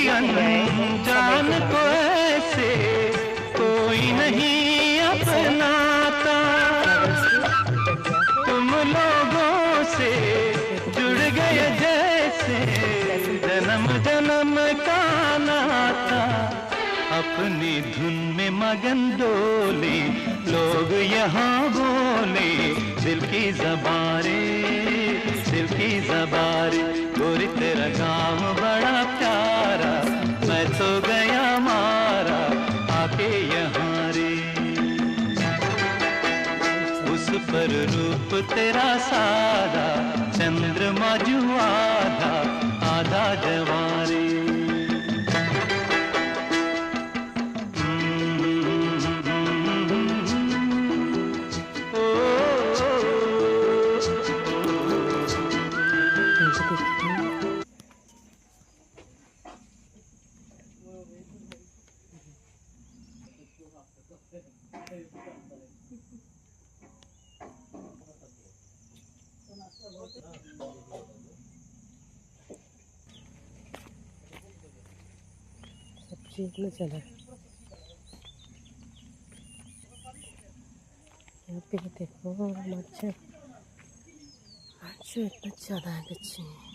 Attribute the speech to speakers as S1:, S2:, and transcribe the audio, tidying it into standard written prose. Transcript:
S1: अनजान को ऐसे कोई नहीं अपनाता। तुम लोगों से जुड़ गए जैसे जन्म जन्म का नाता। अपनी धुन में मगन डोले लोग यहाँ बोले, दिल की ज़बारे दिल की ज़बारे। गोरी तेरा काम बड़ा प्यारा, मैं तो गया मारा आके यहाँ रे। उस पर रूप तेरा सादा, चंद्रमा जो आधा आधा जवारे।
S2: सब्जी इतना चला यहाँ पे देखो मच्छर इतना ज़्यादा है।